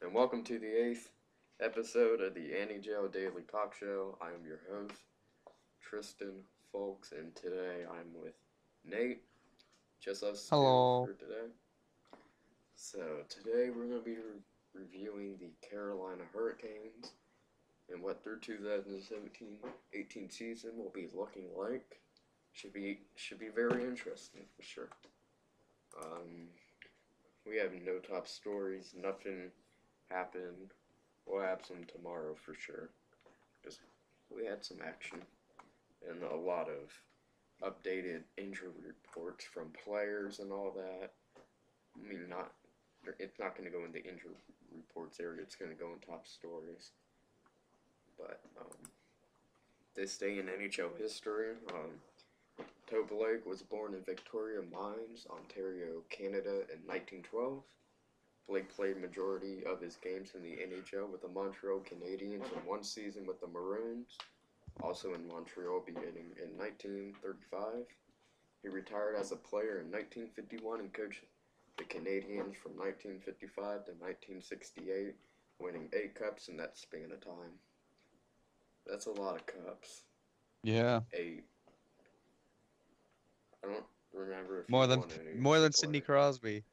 and welcome to the 8th episode of the NHL Daily Talk Show. I am your host, Tristan Folks, and today I'm with Nate, just us two Hello. for today. So, today we're going to be reviewing the Carolina Hurricanes and what their 2017-18 season will be looking like. Should be very interesting for sure. Um, we have no top stories, nothing happened. We'll have some tomorrow for sure. Just we had some action and a lot of updated injury reports from players and all that. I mean, not it's not going to go in the injury reports area. It's going to go in top stories. But this day in NHL history, Tobe Blake was born in Victoria Mines, Ontario, Canada in 1912. Blake played majority of his games in the NHL with the Montreal Canadiens and one season with the Maroons, also in Montreal beginning in 1935. He retired as a player in 1951 and coached the Canadiens from 1955 to 1968, winning 8 cups in that span of time. That's a lot of cups. Yeah, 8. I don't remember if he more than won any more as a than Sidney player. Crosby.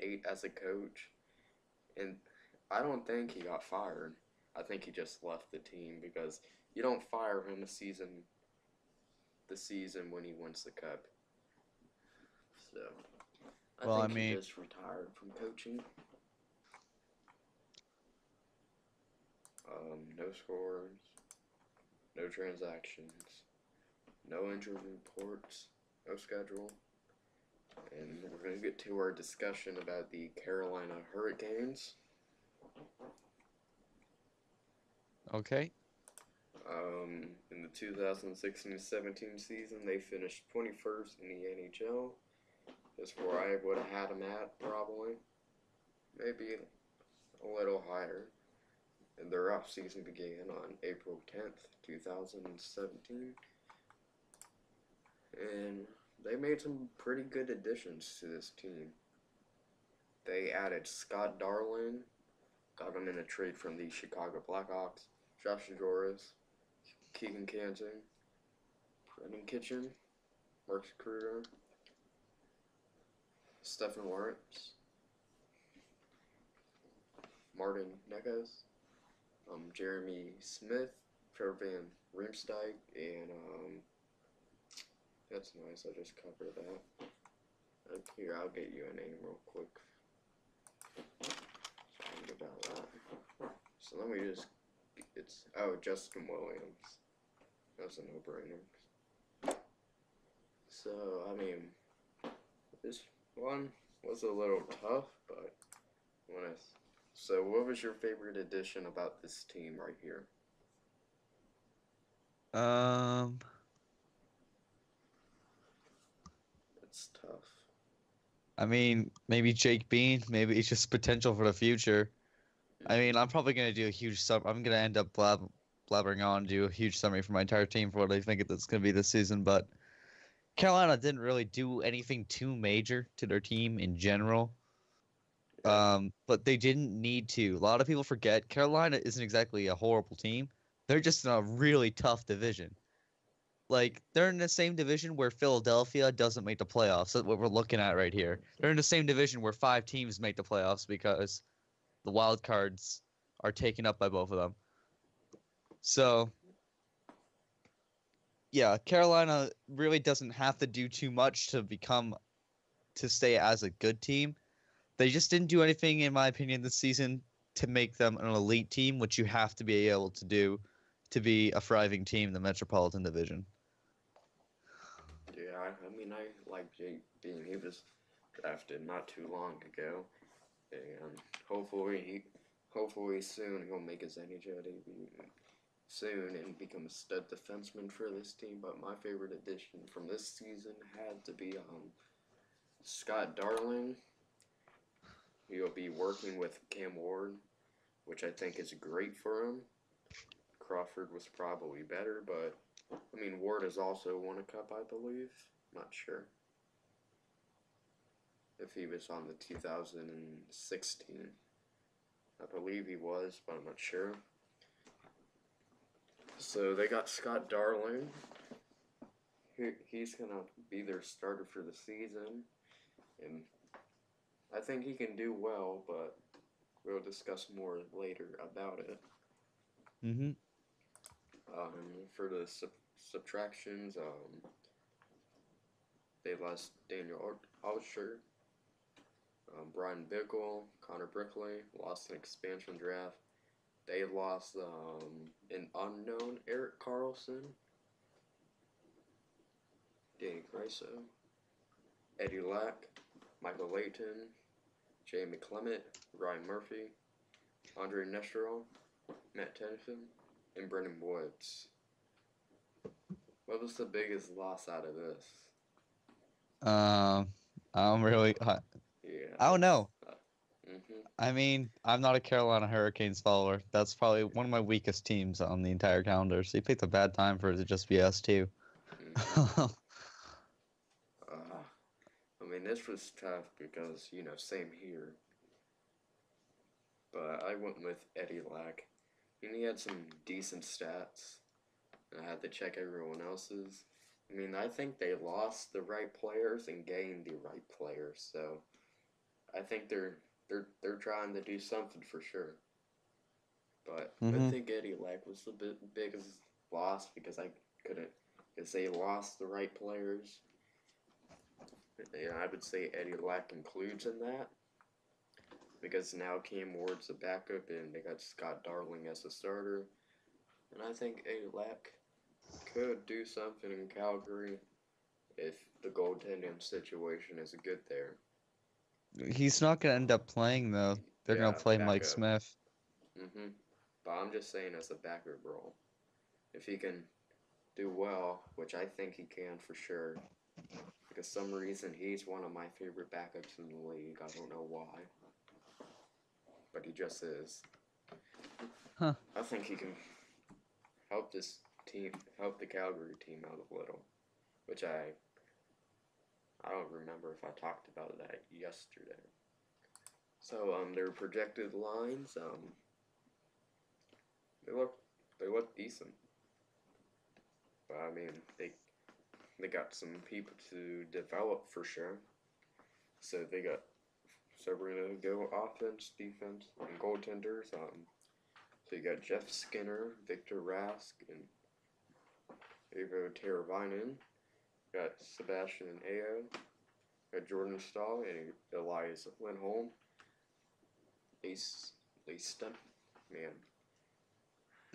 8 as a coach. And I don't think he got fired. I think he just left the team because you don't fire him the season when he wins the cup. So I Well, I think he mean, just retired from coaching. No scores, no transactions, no injury reports, no schedule. And we're going to get to our discussion about the Carolina Hurricanes. okay. In the 2016-17 season, they finished 21st in the NHL. That's where I would have had them at, probably. Maybe a little higher. And their offseason began on April 10th, 2017. And they made some pretty good additions to this team. They added Scott Darling, got him in a trade from the Chicago Blackhawks, Josh Joris, Keegan Canton, Brendan Kitchen, Marcus Kruger, Stephen Lawrence, Martin Nekas, Jeremy Smith, Trevor Van Riemsdyk, and that's nice. I just covered that. Here, I'll get you a name real quick. Something about that. So let me just. Justin Williams. That's a no-brainer. So I mean, this one was a little tough, but when I. So what was your favorite addition about this team right here? Um, It's tough. I mean, maybe Jake Bean. Maybe it's just potential for the future. I mean, Mm-hmm. I'm probably gonna do a huge sum. I'm gonna end up blabbering on, do a huge summary for my entire team for what I think it's gonna be this season. But Carolina didn't really do anything too major to their team in general. Yeah. But they didn't need to. A lot of people forget Carolina isn't exactly a horrible team. They're just in a really tough division. Like they're in the same division where Philadelphia doesn't make the playoffs. That's what we're looking at right here. They're in the same division where 5 teams make the playoffs because the wild cards are taken up by both of them. So Mm-hmm. yeah, Carolina really doesn't have to do too much to stay as a good team. They just didn't do anything, in my opinion, this season to make them an elite team, which you have to be able to do to be a thriving team in the Metropolitan Division. Yeah, I mean, I like Jake Bean. He was drafted not too long ago, and hopefully soon he'll make his NHL debut soon and become a stud defenseman for this team. But my favorite addition from this season had to be Scott Darling. He'll be working with Cam Ward, which I think is great for him. Crawford was probably better, but I mean Ward has also won a cup, I believe. Not sure if he was on the 2016. I believe he was, but I'm not sure. So they got Scott Darling. He's gonna be their starter for the season, and I think he can do well, but we'll discuss more later about it. Mm-hmm. For the subtractions, they lost Daniel Alsher, Brian Bickle, Connor Brickley, lost an expansion draft. They lost an unknown Eric Carlson, Danny Griso, Eddie Lack, Michael Layton, Jamie Clement, Ryan Murphy, Andre Nesterov, Matt Tennyson, and Brendan Woods. What was the biggest loss out of this? I'm really. Yeah, I don't know. Mm-hmm. I mean, I'm not a Carolina Hurricanes follower. That's probably one of my weakest teams on the entire calendar. So you picked a bad time for it to just be us too. Mm-hmm. I mean, this was tough because, same here. But I went with Eddie Lack. And he had some decent stats. I had to check everyone else's. I mean, I think they lost the right players and gained the right players. So I think they're trying to do something for sure. But I Mm-hmm. think Eddie Lack was the biggest loss because I couldn't, because they lost the right players. Yeah, I would say Eddie Lack includes in that because now Cam Ward's the backup and they got Scott Darling as the starter. And I think Eddie Lack could do something in Calgary if the goaltending situation is good there. He's not gonna end up playing though. They're gonna Yeah, play Mike backup. Smith. But I'm just saying as a backup role. If he can do well, which I think he can for sure, because some reason he's one of my favorite backups in the league. I don't know why, but he just is. Huh. I think he can help this team, help the Calgary team out a little, which I don't remember if I talked about that yesterday. So their projected lines, they look decent, but I mean they got some people to develop for sure. So we're gonna go offense, defense, and goaltenders. So you got Jeff Skinner, Victor Rask, and Evo Teravainen. Got Sebastian Ayo. Got Jordan Stahl and Elias Lindholm. Ace Leaston. Man,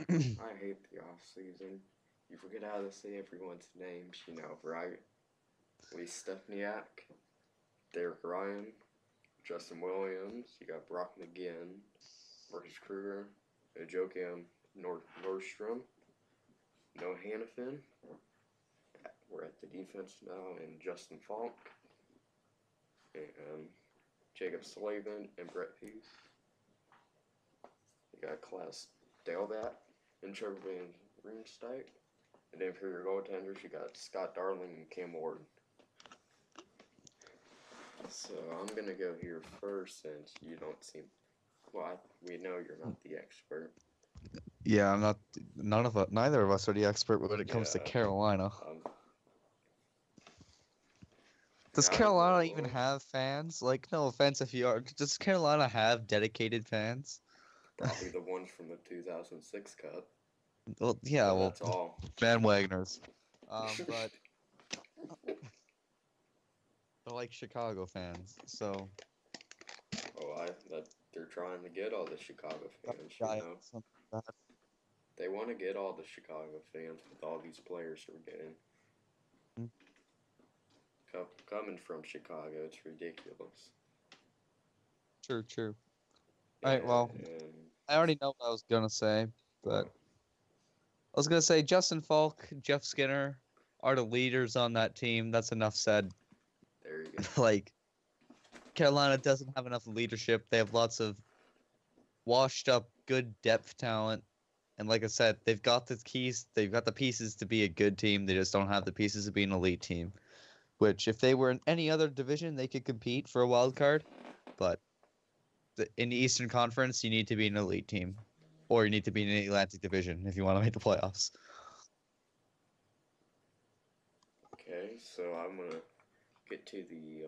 I hate the off season. You forget how to say everyone's names, right? Lee Stepniak, Derek Ryan, Justin Williams. You got Brock McGinn, Marcus Kruger, Joakim Nordstrom, Noah Hannafin. We're at the defense now, and Justin Falk, and Jacob Slavin, and Brett Peace. You got Klaus Delbat and Trevor Van Riemsdyk. And then for your goaltenders, you got Scott Darling and Cam Ward. So I'm going to go here first since you don't seem... Well, we know you're not the expert. Yeah, I'm not. Neither of us are the expert when it comes to Carolina. Does Carolina even have fans? Like, no offense if you are. Does Carolina have dedicated fans? Probably the ones from the 2006 Cup. Well, yeah, well, that's all. Bandwagoners. But they're like Chicago fans, so. They're trying to get all the Chicago fans, They want to get all the Chicago fans with all these players we're getting. Coming from Chicago, it's ridiculous. True. Alright, well, I already know what I was gonna say, but I was gonna say Justin Falk, Jeff Skinner are the leaders on that team. That's enough said. There you go. Like, Carolina doesn't have enough leadership. They have lots of washed up, good depth talent. And like I said, they've got the keys. They've got the pieces to be a good team. They just don't have the pieces to be an elite team. Which, if they were in any other division, they could compete for a wild card. But in the Eastern Conference, you need to be an elite team, or you need to be in the Atlantic Division if you want to make the playoffs. Okay, so I'm gonna get to the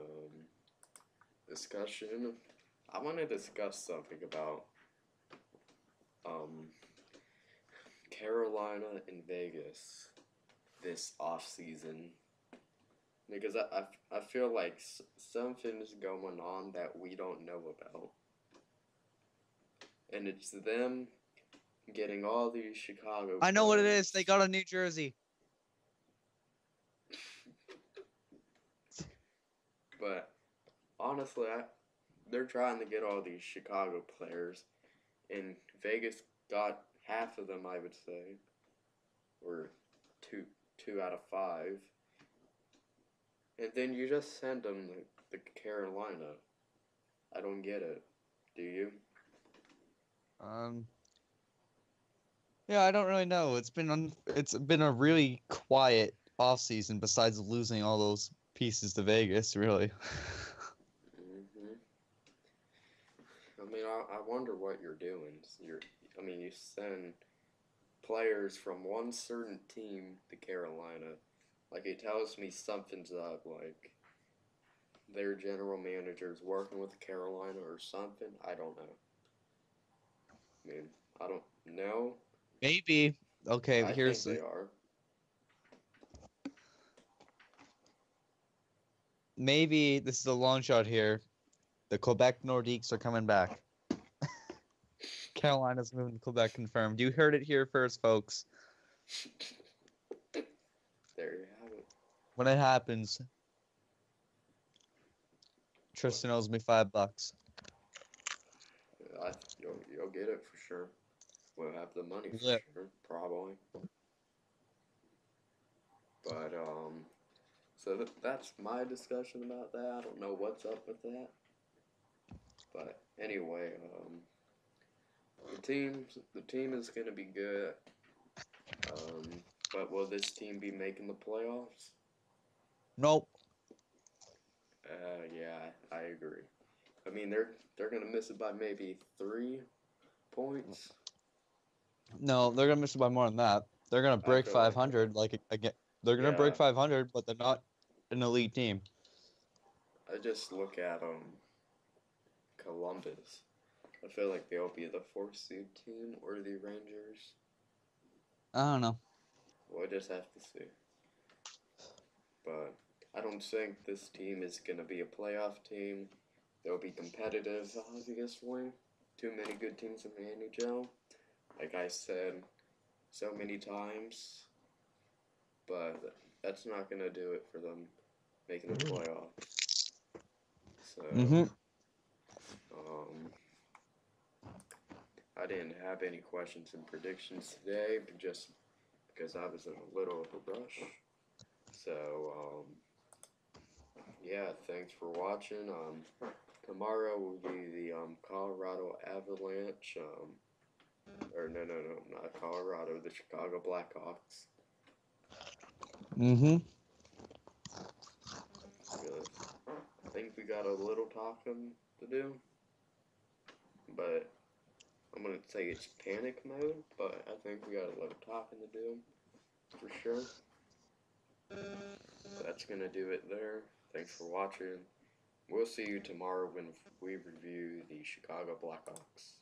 discussion. I want to discuss something about um, Carolina and Vegas this off season because I feel like something's going on that we don't know about, and it's them getting all these Chicago I know what it is. They players. got a New Jersey. But honestly, they're trying to get all these Chicago players, and Vegas got half of them, I would say, or two out of five, and then you just send them the Carolina. I don't get it. Do you? Um, yeah, I don't really know. It's been a really quiet off season besides losing all those pieces to Vegas, really. Hmm. I mean, I wonder what you're doing. I mean, you send players from one certain team to Carolina. Like, it tells me something's up. Like, their general manager's working with Carolina or something. I don't know. I mean, I don't know. Maybe. Okay, I think they are. maybe this is a long shot here. The Quebec Nordiques are coming back. Carolina's moving to Quebec confirmed. You heard it here first, folks. There you have it. When it happens, Tristan owes me $5. You'll get it for sure. We'll have the money for Yeah. sure, probably. But so that's my discussion about that. I don't know what's up with that, but anyway, the team is gonna be good. But will this team be making the playoffs? Nope. Yeah, I agree. I mean, they're gonna miss it by maybe 3 points. No, they're gonna miss it by more than that. They're gonna I break feel like 500. Like again, they're gonna break yeah. 500, but they're not an elite team. I just look at Columbus. I feel like they'll be the fourth seed team or the Rangers. I don't know. We'll just have to see. But I don't think this team is gonna be a playoff team. They'll be competitive, obviously. Too many good teams in the NHL. Like I said so many times, but that's not gonna do it for them making the playoffs. So, Mm-hmm. um, I didn't have any questions and predictions today, but just because I was in a little of a rush. So, yeah, thanks for watching. Tomorrow will be the Colorado Avalanche. Or no, not Colorado, the Chicago Blackhawks. Mm-hmm. I think we got a little talking to do, but I'm gonna say it's panic mode. But I think we got a little talking to do for sure. That's gonna do it there. Thanks for watching. We'll see you tomorrow when we review the Chicago Blackhawks.